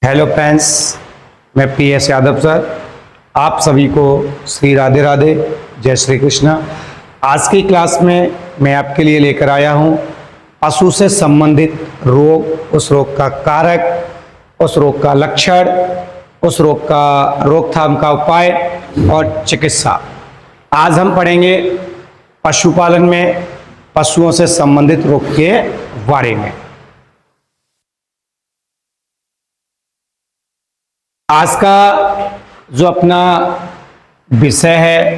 Hello friends, मैं PS Yadav sir आप सभी को श्री राधे राधे, जय श्री कृष्णा। आज की क्लास में मैं आपके लिए लेकर आया हूँ पशु से संबंधित रोग, उस रोग का कारक, उस रोग का लक्षण, उस रोग का रोकथाम का उपाय और चिकित्सा। आज हम पढ़ेंगे पशुपालन में पशुओं से संबंधित रोग के बारे में। आज का जो अपना विषय है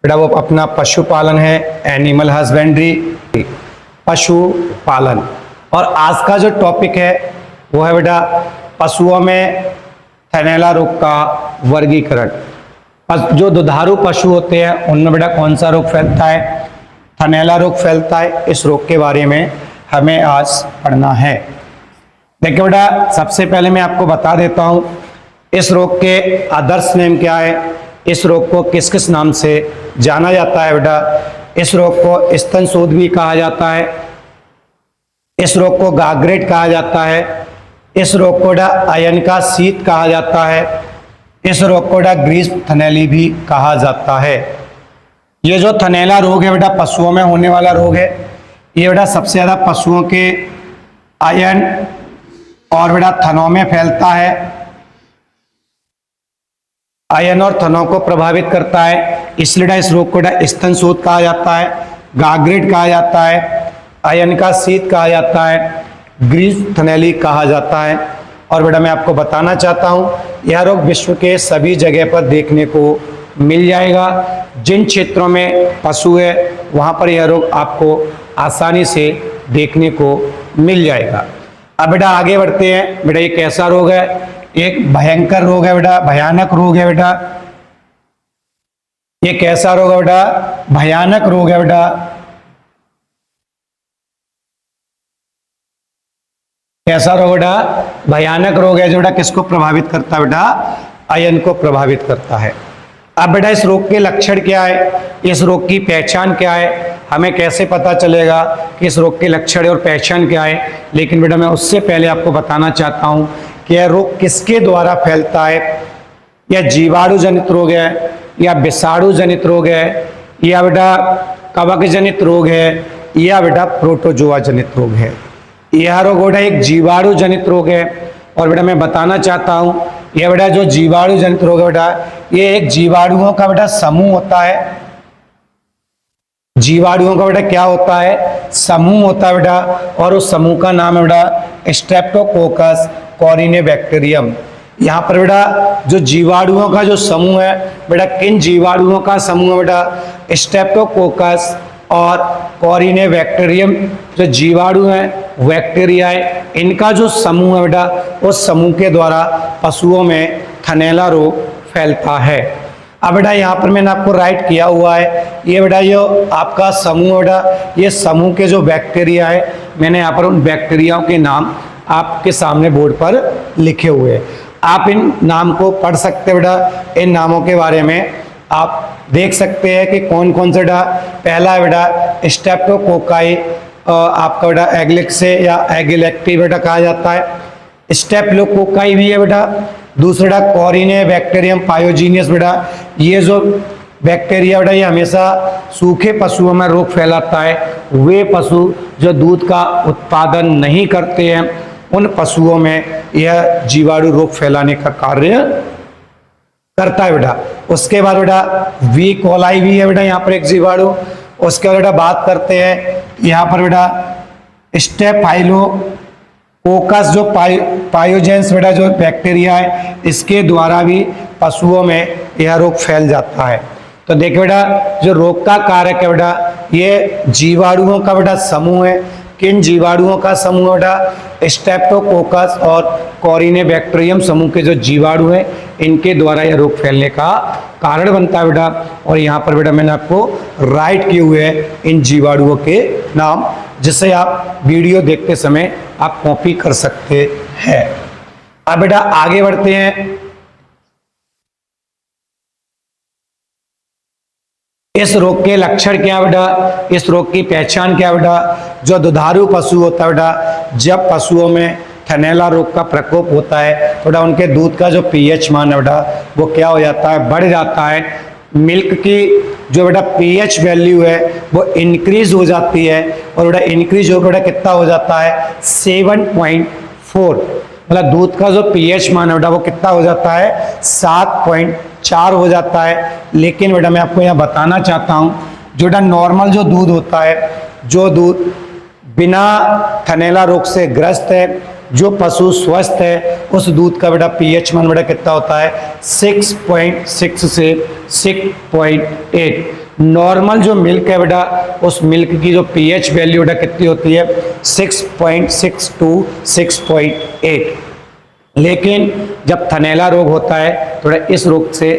बेटा वो अपना पशुपालन है, एनिमल हस्बेंड्री, पशुपालन। और आज का जो टॉपिक है वो है बेटा पशुओं में थनैला रोग का वर्गीकरण। जो दुधारू पशु होते हैं उनमें बेटा कौन सा रोग फैलता है? थनैला रोग फैलता है। इस रोग के बारे में हमें आज पढ़ना है। देखिए बेटा, सबसे पहले मैं आपको बता देता हूं इस रोग के आदर्श नेम क्या है, इस रोग को किस किस नाम से जाना जाता है। बेटा इस रोग को स्तन शोथ भी कहा जाता है, इस रोग को गाग्रेट कहा जाता है, इस रोग को आयन का शीत कहा जाता है, इस रोग को ग्रीष्म थनैली भी कहा जाता है। ये जो थनैला रोग है बेटा पशुओं में होने वाला रोग है। ये बेटा सबसे ज्यादा पशुओं के आयन और बेटा थनों में फैलता है, आयन और थनों को प्रभावित करता है। इसलिए इस रोग को स्तन शोथ कहा जाता है, गाग्रेट कहा जाता है, आयन का शीत कहा जाता है, ग्रीष्म थनैली कहा जाता है। और बेटा मैं आपको बताना चाहता हूं यह रोग विश्व के सभी जगह पर देखने को मिल जाएगा। जिन क्षेत्रों में पशु है वहां पर यह रोग आपको आसानी से देखने को मिल जाएगा। अब बेटा आगे बढ़ते हैं। बेटा ये कैसा रोग है? एक भयंकर रोग है बेटा, भयानक रोग है बेटा। ये कैसा रोग है बेटा? भयानक रोग है बेटा। कैसा रोग बेटा? भयानक रोग है जो बेटा किसको प्रभावित करता है? बेटा आयन को प्रभावित करता है। अब बेटा इस रोग के लक्षण क्या है, इस रोग की पहचान क्या है, हमें कैसे पता चलेगा कि इस रोग के लक्षण और पहचान क्या है? लेकिन बेटा मैं उससे पहले आपको बताना चाहता हूं कि यह रोग किसके द्वारा फैलता है। यह जीवाणु जनित रोग है या विषाणु जनित रोग है या बेटा कवक जनित रोग है या बेटा प्रोटोजोआ जनित रोग है। यह रोग बेटा एक जीवाणु जनित रोग है। और बेटा मैं बताना चाहता हूं यह बेटा जो जीवाणु जनित रोग है बेटा ये एक जीवाणुओं का बेटा समूह होता है। जीवाणुओं का बेटा क्या होता है? समूह होता है बेटा। और उस समूह का नाम है बेटा स्ट्रेप्टोकोकस कॉरिनेबैक्टीरियम। यहाँ पर बेटा जो जीवाणुओं का जो समूह है बेटा किन जीवाणुओं का समूह है? बेटा स्ट्रेप्टोकोकस और कॉरिनेबैक्टीरियम जो जीवाणु है, बैक्टीरिया है, इनका जो समूह है बेटा उस समूह के द्वारा पशुओं में थनैला रोग फैलता है। अब बेटा यहाँ पर मैंने आपको राइट किया हुआ है ये बेटा जो आपका समूह है बेटा ये समूह के जो बैक्टीरिया है मैंने यहाँ पर उन बैक्टीरियाओं के नाम आपके सामने बोर्ड पर लिखे हुए हैं। आप इन नाम को पढ़ सकते हैं बेटा। इन नामों के बारे में आप देख सकते हैं कि कौन कौन से बेटा। पहला है बेटा स्ट्रेप्टोकोकाई, आपका बेटा एग्लिक्से या एगिलेक्टी बेटा कहा जाता है। स्टेप्लोकोकाई भी है बेटा। दूसरा बेटा कॉरिनेबैक्टीरियम पायोजीनियस बेटा ये जो बैक्टीरिया बेटा ये हमेशा सूखे पशुओं में रोग फैलाता है। वे पशु जो दूध का उत्पादन नहीं करते हैं उन पशुओं में यह जीवाणु रोग फैलाने का कार्य करता है बेटा। उसके बाद बेटा वी कोलाई भी है बेटा यहाँ पर एक जीवाणु। उसके बाद बेटा बात करते हैं यहाँ पर बेटा स्टेफाइलोकोकस जो पायोजेंस बेटा जो बैक्टीरिया है इसके द्वारा भी पशुओं में यह रोग फैल जाता है। तो देखिए बेटा जो रोग का कारक है बेटा ये जीवाणुओं का बेटा समूह है। किन जीवाणुओं का समूह बेटा? स्ट्रेप्टोकोकस और कॉरिनेबैक्टीरियम समूह के जो जीवाणु हैं इनके द्वारा यह रोग फैलने का कारण बनता है बेटा। और यहाँ पर बेटा मैंने आपको राइट किए हुए हैं इन जीवाणुओं के नाम, जिससे आप वीडियो देखते समय आप कॉपी कर सकते हैं। अब बेटा आगे बढ़ते हैं। इस रोग के लक्षण क्या बेटा, इस रोग की पहचान क्या बेटा। जो दुधारू पशु होता है बेटा, जब पशुओं में थनैला रोग का प्रकोप होता है थोड़ा उनके दूध का जो पीएच मान है बेटा वो क्या हो जाता है, बढ़ जाता है। मिल्क की जो बेटा पीएच वैल्यू है वो इंक्रीज हो जाती है और बेटा इंक्रीज होकर बेटा कितना हो जाता है 7.4, मतलब दूध का जो पीएच मान है बेटा वो कितना हो जाता है 7.4 हो जाता है। लेकिन बेटा मैं आपको यहाँ बताना चाहता हूँ जो बेटा नॉर्मल जो दूध होता है, जो दूध बिना थनैला रोग से ग्रस्त है, जो पशु स्वस्थ है, उस दूध का बेटा पीएच मान बेटा कितना होता है 6.6 से 6.8। नॉर्मल जो मिल्क है बेटा उस मिल्क की जो पीएच वैल्यू बेटा कितनी होती है 6.6 टू 6.8। लेकिन जब थनैला रोग होता है थोड़ा इस रोग से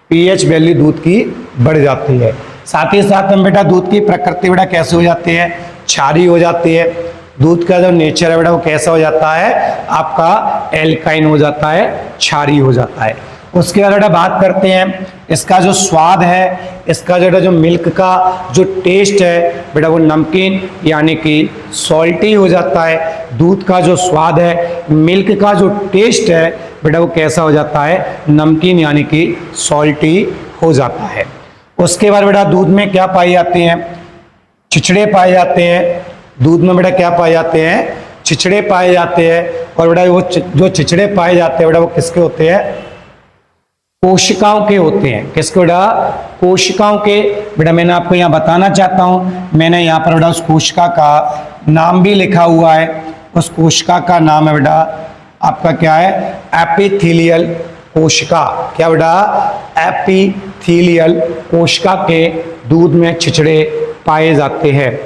पीएच वैल्यू दूध की बढ़ जाती है। साथ ही साथ हम बेटा दूध की प्रकृति बेटा कैसे हो जाती है, क्षारीय हो जाती है। दूध का जो नेचर है बेटा वो कैसा हो जाता है, आपका एल्काइन हो जाता है, क्षारीय हो जाता है। उसके बाद बेटा बात करते हैं इसका जो स्वाद है, इसका जो मिल्क का जो टेस्ट है बेटा वो नमकीन यानी कि सॉल्टी हो जाता है। दूध का जो स्वाद है, मिल्क का जो टेस्ट है बेटा वो कैसा हो जाता है, नमकीन यानी कि सॉल्टी हो जाता है। उसके बाद बेटा दूध में क्या पाई जाती हैं, छिछड़े पाए जाते हैं। दूध में बेटा क्या पाए जाते हैं, छिछड़े पाए जाते हैं। और बेटा वो जो छिछड़े पाए जाते हैं बेटा वो किसके होते हैं, कोशिकाओं के होते हैं। किसके बेटा, कोशिकाओं के। बेटा मैंने आपको यहाँ बताना चाहता हूँ, मैंने यहाँ पर बेटा उस कोशिका का नाम भी लिखा हुआ है। उस कोशिका का नाम है बेटा आपका क्या है, एपिथेलियल कोशिका। क्या बेटा, एपिथेलियल कोशिका के दूध में छिछड़े पाए जाते हैं।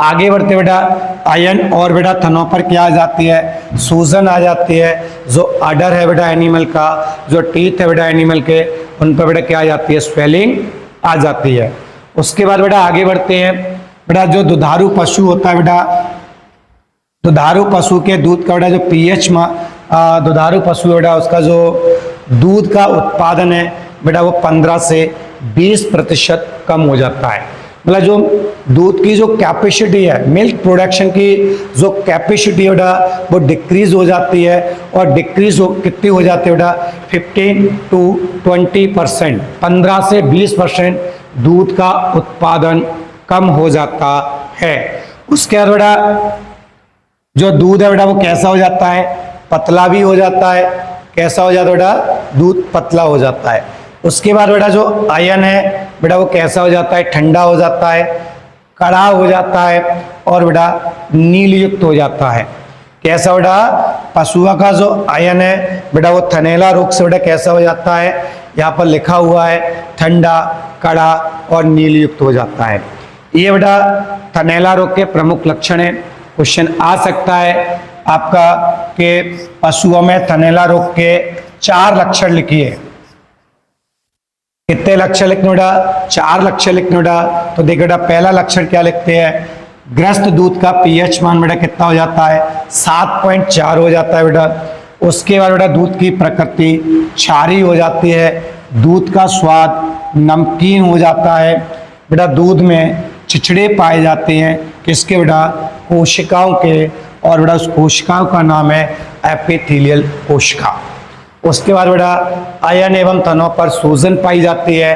आगे बढ़ते बेटा आयन और बेटा थनों पर क्या आ जाती है, सूजन आ जाती है। जो अडर है बेटा एनिमल का, जो टीथ है बेटा एनिमल के, उन पर बेटा क्या आ जाती है, स्वेलिंग आ जाती है। उसके बाद बेटा आगे बढ़ते हैं बेटा जो दुधारू पशु होता है बेटा, दुधारू पशु के दूध का बेटा जो पीएच दुधारू पशु बेटा उसका जो दूध का उत्पादन है बेटा वो 15 से 20% कम हो जाता है। मतलब जो दूध की जो कैपेसिटी है, मिल्क प्रोडक्शन की जो कैपेसिटी है बेटा वो डिक्रीज हो जाती है। और डिक्रीज हो कितनी हो जाती है बेटा, 15 to 20%, 15 से 20% दूध का उत्पादन कम हो जाता है। उसके बाद बेटा जो दूध है बेटा वो कैसा हो जाता है, पतला भी हो जाता है। कैसा हो जाता है बेटा, दूध पतला हो जाता है। उसके बाद बेटा जो आयन है बेटा वो कैसा हो जाता है, ठंडा हो जाता है, कड़ा हो जाता है और बेटा नील युक्त हो जाता है। कैसा बेटा, पशुओं का जो आयन है बेटा वो थनैला रोग से बेटा कैसा हो जाता है, यहाँ पर लिखा हुआ है ठंडा, कड़ा और नील युक्त हो जाता है। ये बेटा थनैला रोग के प्रमुख लक्षण है। क्वेश्चन आ सकता है आपका कि पशुओं में थनैला रोग के 4 लक्षण लिखिए। कितने लक्षण लिखने बेटा, 4 लक्षण लिखने बेटा। तो देखो बेटा पहला लक्षण क्या लिखते हैं, ग्रस्त दूध का पीएच मान बेटा कितना हो जाता है, 7.4 हो जाता है बेटा। उसके बाद बेटा दूध की प्रकृति क्षारीय हो जाती है, दूध का स्वाद नमकीन हो जाता है। बेटा दूध में छिछड़े पाए जाते हैं, किसके बेटा, कोशिकाओं के। और बेटा उस कोशिकाओं का नाम है एपिथेलियल कोशिका। उसके बाद बेटा आयन एवं थनों पर सूजन पाई जाती है।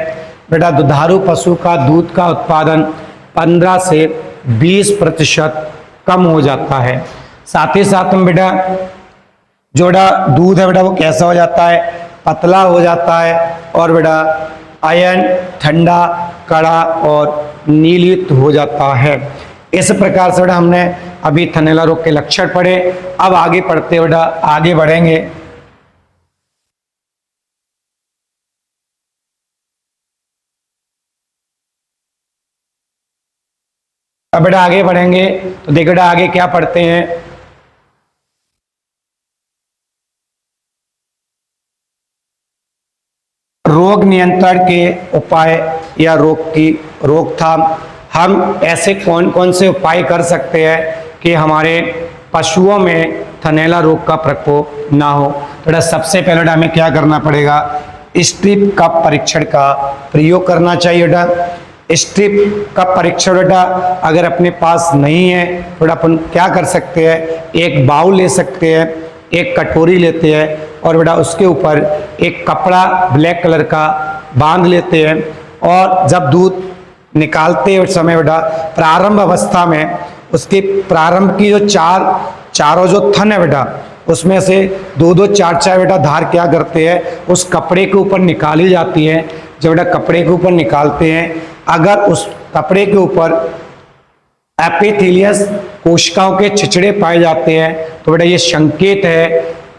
बेटा दुधारू पशु का दूध का उत्पादन 15 से 20% कम हो जाता है। साथ ही साथ में बेटा जो बेटा दूध है बेटा वो कैसा हो जाता है, पतला हो जाता है। और बेटा आयन ठंडा, कड़ा और नीलयुक्त हो जाता है। इस प्रकार से बेटा हमने अभी थनैला रोग के लक्षण पढ़े। अब आगे पढ़ते बेटा आगे बढ़ेंगे। अब बेटा आगे बढ़ेंगे तो देखो बेटा आगे क्या पढ़ते हैं, रोग नियंत्रण के उपाय या रोग की रोकथाम। हम ऐसे कौन कौन से उपाय कर सकते हैं कि हमारे पशुओं में थनैला रोग का प्रकोप ना हो। तो बेटा सबसे पहले बेटा हमें क्या करना पड़ेगा, स्ट्रिप का परीक्षण का प्रयोग करना चाहिए बेटा। स्ट्रिप का परीक्षण बेटा अगर अपने पास नहीं है तो बेटा अपन क्या कर सकते हैं, एक बाउल ले सकते हैं, एक कटोरी लेते हैं और बेटा उसके ऊपर एक कपड़ा ब्लैक कलर का बांध लेते हैं और जब दूध निकालते हुए समय बेटा प्रारंभ अवस्था में उसके प्रारंभ की जो चारों जो थन है बेटा उसमें से दो दो चार चार बेटा धार क्या करते हैं, उस कपड़े के ऊपर निकाली जाती है। जब बेटा कपड़े के ऊपर निकालते हैं, अगर उस कपड़े के ऊपर एपिथेलियस कोशिकाओं के छिछड़े पाए जाते हैं तो बेटा ये संकेत है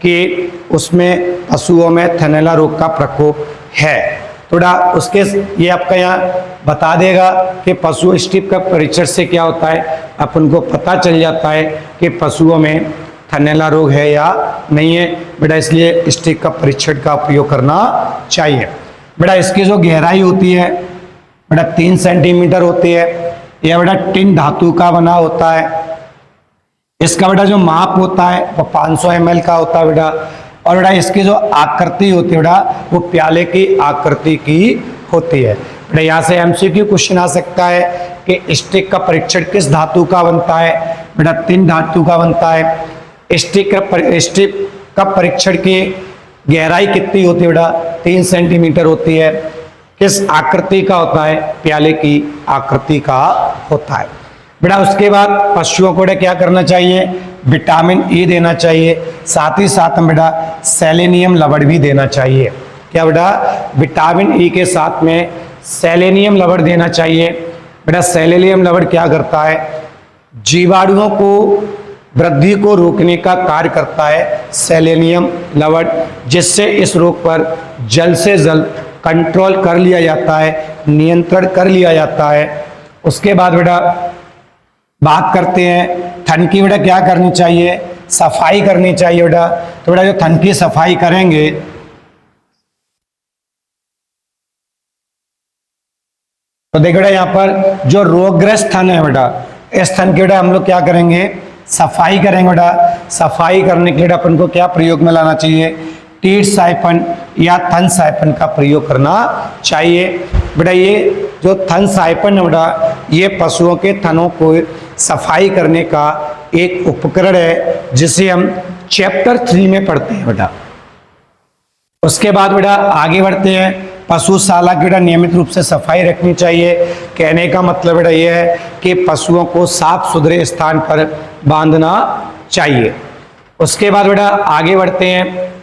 कि उसमें पशुओं में थनैला रोग का प्रकोप है। थोड़ा उसके ये आपका यहाँ बता देगा कि पशु स्ट्रिप का परीक्षण से क्या होता है, अपन को पता चल जाता है कि पशुओं में थनैला रोग है या नहीं है बेटा, इसलिए स्ट्रिप का परीक्षण का उपयोग करना चाहिए। बेटा इसकी जो गहराई होती है बेटा 3 सेंटीमीटर होती है। यह बेटा टिन धातु का बना होता है। इसका बेटा जो माप होता है वो 500 ml का होता है बेटा, और बेटा इसकी जो आकृति होती है बेटा वो प्याले की आकृति की होती है। बेटा यहाँ से MCQ क्वेश्चन आ सकता है कि स्टिक का परीक्षण किस धातु का बनता है, बेटा टिन धातु का बनता है। स्टिक का परीक्षण की गहराई कितनी होती है बेटा 3 सेंटीमीटर होती है। किस आकृति का होता है, प्याले की आकृति का होता है। बेटा उसके बाद पशुओं को क्या करना चाहिए, विटामिन ई देना चाहिए, साथ ही साथ में बेटा सेलेनियम लवण भी देना चाहिए। क्या बेटा, विटामिन ई के साथ में सेलेनियम लवण देना चाहिए। बेटा सेलेनियम लवण क्या करता है, जीवाणुओं को वृद्धि को रोकने का कार्य करता है सेलेनियम लवण, जिससे इस रोग पर जल्द से जल्द कंट्रोल कर लिया जाता है, नियंत्रण कर लिया जाता है। उसके बाद बेटा बात करते हैं थन की। बेटा क्या करनी चाहिए, सफाई करनी चाहिए बेटा। तो बेटा जो थन की सफाई करेंगे तो देखो बेटा यहाँ पर जो रोगग्रस्त थन है बेटा, इस थन की बेटा हम लोग क्या करेंगे, सफाई करेंगे बेटा। सफाई करने के लिए अपन को क्या प्रयोग में लाना चाहिए, टीट साइफन या थन साइफन का प्रयोग करना चाहिए। बेटा ये जो थन साइफन है बेटा ये पशुओं के थनों को सफाई करने का एक उपकरण है, जिसे हम चैप्टर 3 में पढ़ते हैं बेटा। उसके बाद बेटा आगे बढ़ते हैं। पशुशाला की बेटा नियमित रूप से सफाई रखनी चाहिए। कहने का मतलब बेटा यह है कि पशुओं को साफ सुथरे स्थान पर बांधना चाहिए। उसके बाद बेटा आगे बढ़ते हैं।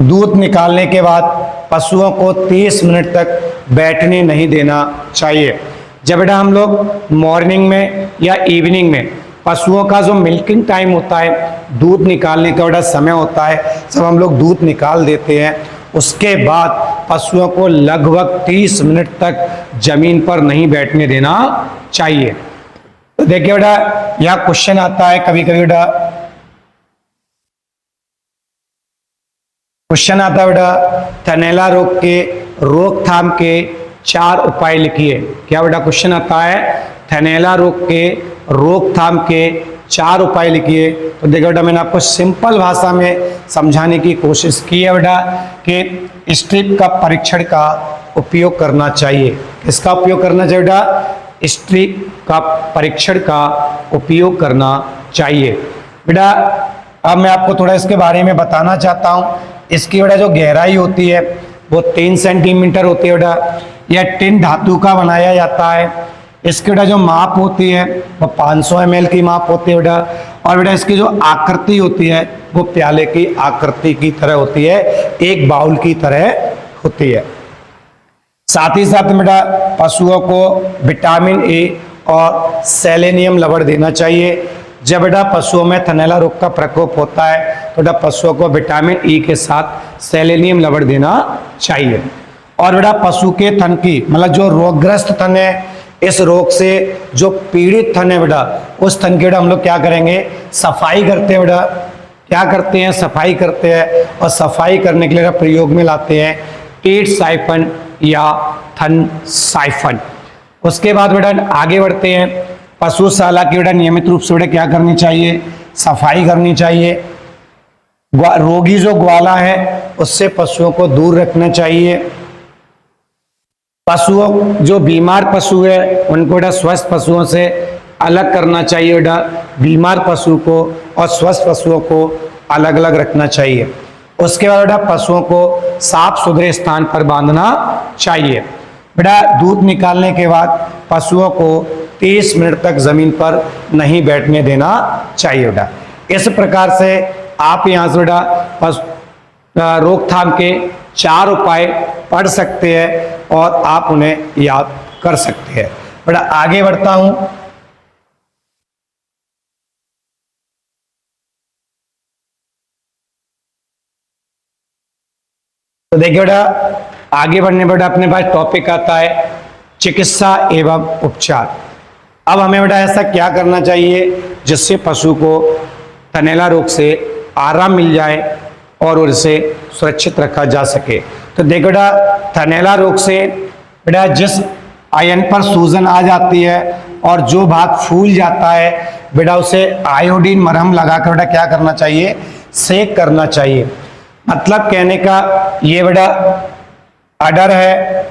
दूध निकालने के बाद पशुओं को 30 मिनट तक बैठने नहीं देना चाहिए। जब बेटा हम लोग मॉर्निंग में या इवनिंग में पशुओं का जो मिल्किंग टाइम होता है, दूध निकालने का बेटा समय होता है, जब हम लोग दूध निकाल देते हैं उसके बाद पशुओं को लगभग 30 मिनट तक जमीन पर नहीं बैठने देना चाहिए। तो देखिए बेटा यह क्वेश्चन आता है कभी कभी बेटा, क्वेश्चन आता है बेटा थनैला रोग के रोकथाम के 4 उपाय लिखिए। क्या बेटा क्वेश्चन आता है, थनैला रोग के रोकथाम के 4 उपाय लिखिए। तो देखो बेटा मैंने आपको सिंपल भाषा में समझाने की कोशिश की है बेटा कि स्ट्रिप का परीक्षण का उपयोग करना चाहिए। किसका उपयोग करना चाहिए बेटा, स्ट्रिप का परीक्षण का उपयोग करना चाहिए। बेटा अब मैं आपको थोड़ा इसके बारे में बताना चाहता हूँ। इसकी बेटा जो गहराई होती है वो 3 सेंटीमीटर होती है बेटा। यह टिन धातु का बनाया जाता है। इसकी बेटा जो माप होती है वो 500 ml की माप होती है बेटा। और बेटा इसकी जो आकृति होती है वो प्याले की आकृति की तरह होती है, एक बाउल की तरह होती है। साथ ही साथ बेटा पशुओं को विटामिन ए और सेलेनियम लवण देना चाहिए। जब बेटा पशुओं में थनैला रोग का प्रकोप होता है तो बेटा पशुओं को विटामिन ई के साथ सेलेनियम लवण देना चाहिए। और बेटा पशु के थन की मतलब जो रोगग्रस्त थन है, इस रोग से जो पीड़ित थन है बेटा, उस थन की बेटा हम लोग क्या करेंगे, सफाई करते हैं बेटा। क्या करते हैं, सफाई करते हैं। और सफाई करने के लिए प्रयोग में लाते हैं टीट साइफन या थन साइफन। उसके बाद बेटा आगे बढ़ते हैं। पशुशाला की बेटा नियमित रूप से बेटा क्या करनी चाहिए, सफाई करनी चाहिए। रोगी जो ग्वाला है उससे पशुओं को दूर रखना चाहिए। पशुओं जो बीमार पशु है उनको बेटा स्वस्थ पशुओं से अलग करना चाहिए बेटा, बीमार पशु को और स्वस्थ पशुओं को अलग अलग रखना चाहिए। उसके बाद बेटा पशुओं को साफ सुथरे स्थान पर बांधना चाहिए। बेटा दूध निकालने के बाद पशुओं को 30 मिनट तक जमीन पर नहीं बैठने देना चाहिए बेटा। इस प्रकार से आप यहाँ से बेटा रोकथाम के 4 उपाय पढ़ सकते हैं और आप उन्हें याद कर सकते हैं। बेटा आगे बढ़ता हूं। तो देखिए बेटा आगे बढ़ने बेटा अपने पास टॉपिक आता है चिकित्सा एवं उपचार। अब हमें बेटा ऐसा क्या करना चाहिए जिससे पशु को थनैला रोग से आराम मिल जाए और उसे सुरक्षित रखा जा सके। तो देखो बेटा थनैला रोग से बेटा जिस आयन पर सूजन आ जाती है और जो भाग फूल जाता है बेटा उसे आयोडीन मरहम लगाकर बेटा क्या करना चाहिए, सेक करना चाहिए। मतलब कहने का ये बेटा अडर है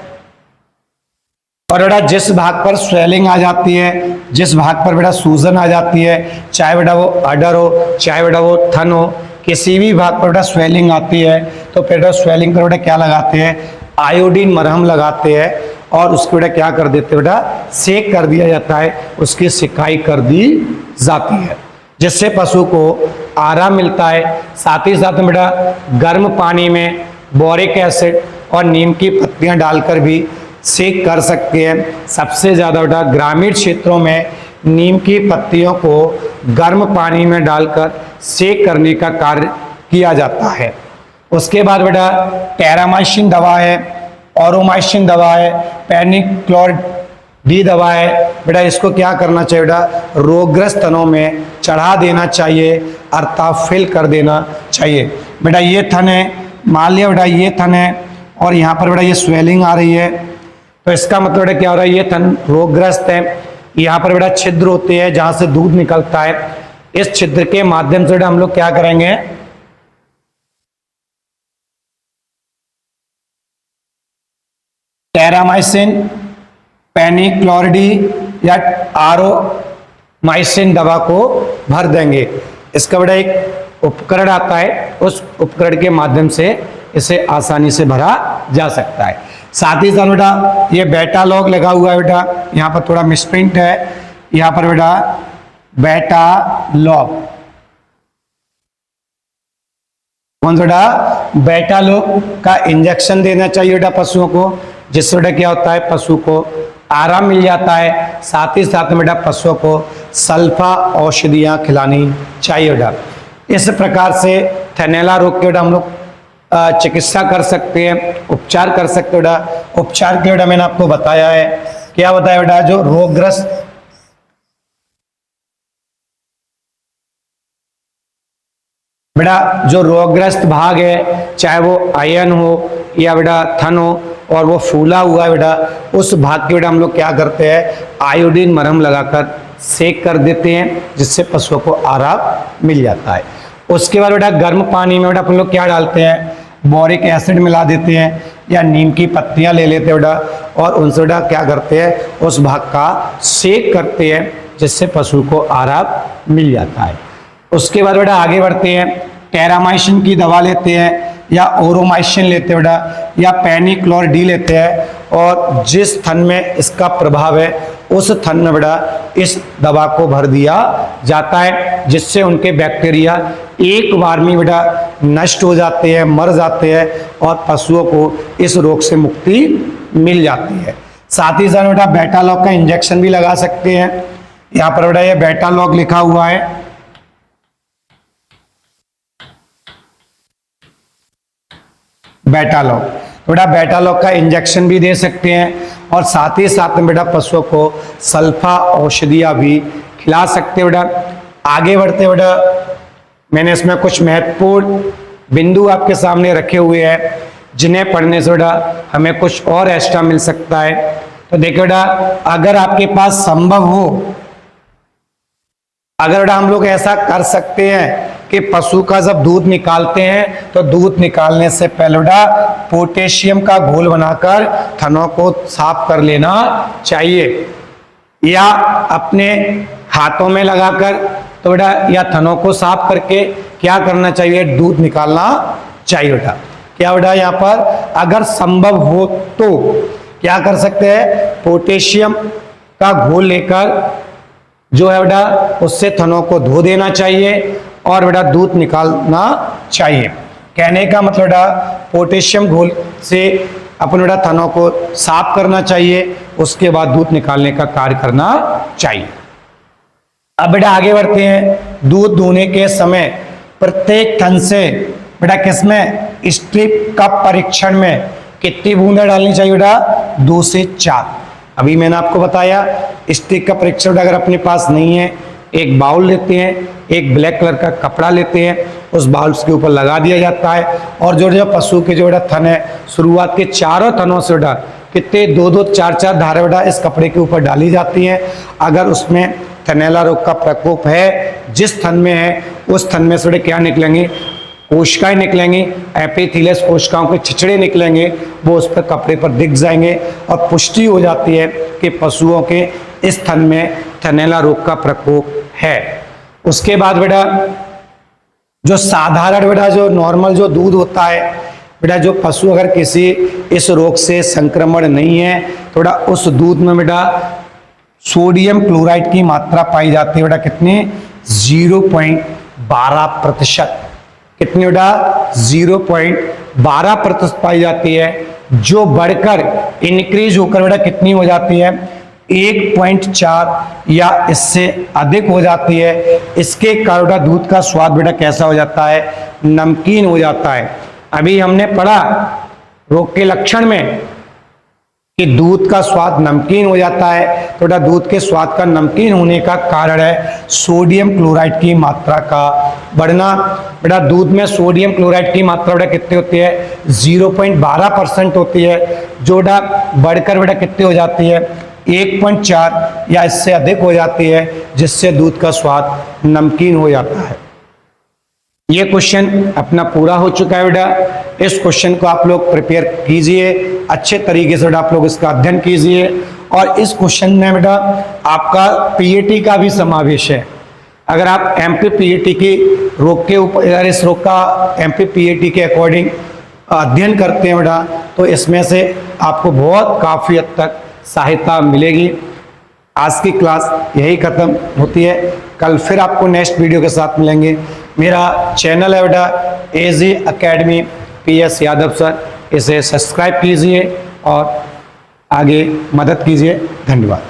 और बेटा जिस भाग पर स्वेलिंग आ जाती है, जिस भाग पर बेटा सूजन आ जाती है, चाहे बेटा वो अडर हो चाहे बेटा वो थन हो, किसी भी भाग पर बेटा स्वेलिंग आती है तो बेटा स्वेलिंग पर बेटा क्या लगाते हैं, आयोडीन मरहम लगाते हैं और उसको बेटा क्या कर देते हैं बेटा, सेक कर दिया जाता है, उसकी सिकाई कर दी जाती है जिससे पशु को आराम मिलता है। साथ ही साथ में बेटा गर्म पानी में बोरिक एसिड और नीम की पत्तियां डालकर भी सेक कर सकते हैं। सबसे ज़्यादा बेटा ग्रामीण क्षेत्रों में नीम की पत्तियों को गर्म पानी में डालकर सेक करने का कार्य किया जाता है। उसके बाद बेटा टेरामाइसिन दवा है, ओरोमाइसिन दवा है, पेनिक्लोराइड डी दवा है। बेटा इसको क्या करना चाहिए बेटा, रोगग्रस्त तनों में चढ़ा देना चाहिए अर्थात फिल कर देना चाहिए। बेटा ये थन है, मान लिया बेटा ये थन है और यहाँ पर बेटा ये स्वेलिंग आ रही है तो इसका मतलब बेटा क्या हो रहा है, ये थन रोगग्रस्त है। यहाँ पर बेटा छिद्र होते हैं जहां से दूध निकलता है, इस छिद्र के माध्यम से बेटा हम लोग क्या करेंगे, टेरामाइसिन, पेनिक्लोराइड या आरोमाइसिन दवा को भर देंगे। इसका बेटा एक उपकरण आता है, उस उपकरण के माध्यम से इसे आसानी से भरा जा सकता है। साथ ही साथ बेटा ये बेटा लॉग लगा हुआ है बेटा, यहाँ पर थोड़ा मिसप्रिंट है, यहाँ पर बेटा बेटा लॉग, कौन सा बेटा, बेटा लॉग का इंजेक्शन देना चाहिए बेटा पशुओं को, जिससे बेटा क्या होता है, पशु को आराम मिल जाता है। साथ ही साथ में बेटा पशुओं को सल्फा औषधियां खिलानी चाहिए बेटा। इस प्रकार से थनैला रोग के बेटा हम लोग चिकित्सा कर सकते हैं, उपचार कर सकते हैं बेटा। उपचार के बेटा मैंने आपको बताया है, क्या बताया बेटा, जो रोगग्रस्त बेटा जो रोगग्रस्त भाग है, चाहे वो आयन हो या बेटा थन हो और वो फूला हुआ है बेटा, उस भाग के बेटा हम लोग क्या करते हैं, आयोडीन मरहम लगाकर सेक कर देते हैं जिससे पशुओं को आराम मिल जाता है। उसके बाद बेटा गर्म पानी में बेटा अपन लोग क्या डालते हैं, बोरिक एसिड मिला देते हैं या नीम की पत्तियां ले लेते हैं बेटा और उनसे बेटा क्या करते हैं, उस भाग का सेक करते हैं जिससे पशु को आराम मिल जाता है। उसके बाद बेटा आगे बढ़ते हैं, टेरामाइसिन की दवा लेते हैं या ओरोमाइसिन लेते हैं बेटा या पेनिक्लोराइड डी लेते हैं और जिस थन में इसका प्रभाव है उस थन में बेटा इस दवा को भर दिया जाता है जिससे उनके बैक्टीरिया एक बार में बेटा नष्ट हो जाते हैं, मर जाते हैं और पशुओं को इस रोग से मुक्ति मिल जाती है। साथ ही साथ बेटा बेटा लॉग का इंजेक्शन भी लगा सकते हैं। यहाँ पर बेटा ये बेटा लॉग लिखा हुआ है, बेटा लॉग, बेटा बेटा लॉग का इंजेक्शन भी दे सकते हैं और साथ ही साथ में बेटा पशुओं को सल्फा औषधियां भी खिला सकते हैं बेटा। आगे बढ़ते बेटा मैंने इसमें कुछ महत्वपूर्ण बिंदु आपके सामने रखे हुए हैं जिन्हें पढ़ने से बेटा हमें कुछ और एक्स्ट्रा मिल सकता है। तो देखिए बेटा अगर आपके पास संभव हो, अगर बेटा हम लोग ऐसा कर सकते हैं कि पशु का जब दूध निकालते हैं तो दूध निकालने से पहले बेटा पोटेशियम का घोल बनाकर थनों को साफ कर लेना चाहिए, या अपने हाथों में लगाकर तो बेटा या थनों को साफ करके क्या करना चाहिए, दूध निकालना चाहिए बेटा। क्या बेटा यहाँ पर अगर संभव हो तो क्या कर सकते हैं, पोटेशियम का घोल लेकर जो है बेटा उससे थनों को धो देना चाहिए और बेटा दूध निकालना चाहिए। कहने का मतलब बेटा पोटेशियम घोल से अपन बेटा थनों को साफ करना चाहिए, उसके बाद दूध निकालने का कार्य करना चाहिए। अब बेटा आगे बढ़ते हैं। दूध दूहने के समय प्रत्येक थन से बेटा किसमें, स्ट्रिप का परीक्षण में कितनी बूंदें डालनी चाहिए बेटा, 2 से 4। अभी मैंने आपको बताया स्ट्रिप का परीक्षण अगर अपने पास नहीं है, एक बाउल लेते हैं, एक ब्लैक कलर का कपड़ा लेते हैं, उस बाउल के ऊपर लगा दिया जाता है और जो पशु के जो बेटा थन है शुरुआत के चारों थनों से बेटा कितने 2-2, 4-4 धारे बेटा इस कपड़े के ऊपर डाली जाती हैं। अगर उसमें थनैला रोग का प्रकोप है, जिस थन में है उस थन में से बेटा क्या निकलेंगे, कोशिकाएं निकलेंगी, एपिथेलियस कोशिकाओं के छिछड़े निकलेंगे, वो उस पर कपड़े पर दिख जाएंगे और पुष्टि हो जाती है कि पशुओं के इस थन में थनैला रोग का प्रकोप है। उसके बाद बेटा जो साधारण बेटा जो नॉर्मल जो दूध होता है बेटा, जो पशु अगर किसी इस रोग से संक्रमण नहीं है तो बेटा उस दूध में बेटा सोडियम क्लोराइड की मात्रा पाई जाती है बेटा कितनी, 0.12%। कितनी बेटा 0.12% पाई जाती है, जो बढ़कर इंक्रीज होकर बेटा कितनी हो जाती है, 1.4 या इससे अधिक हो जाती है। इसके कारण बेटा दूध का स्वाद बेटा कैसा हो जाता है, नमकीन हो जाता है। अभी हमने पढ़ा रोग के लक्षण में कि दूध का स्वाद नमकीन हो जाता है, तो बेटा दूध के स्वाद का नमकीन होने का कारण है सोडियम क्लोराइड की मात्रा का बढ़ना। बेटा दूध में सोडियम क्लोराइड की मात्रा बेटा कितनी होती है, 0.12% होती है, जो बेटा बढ़कर बेटा कितनी हो जाती है, 1.4 या इससे अधिक हो जाती है, जिससे दूध का स्वाद नमकीन हो जाता है। ये क्वेश्चन अपना पूरा हो चुका है बेटा। इस क्वेश्चन को आप लोग प्रिपेयर कीजिए अच्छे तरीके से बेटा, आप लोग इसका अध्ययन कीजिए। और इस क्वेश्चन में बेटा आपका पीएटी का भी समावेश है। अगर आप एमपी पीएटी की रोग के ऊपर, अगर इस रोग का एमपी पीएटी के अकॉर्डिंग अध्ययन करते हैं बेटा, तो इसमें से आपको बहुत काफ़ी हद तक सहायता मिलेगी। आज की क्लास यही ख़त्म होती है, कल फिर आपको नेक्स्ट वीडियो के साथ मिलेंगे। मेरा चैनल है बेटा एजी अकेडमी PS यादव सर, इसे सब्सक्राइब कीजिए और आगे मदद कीजिए। धन्यवाद।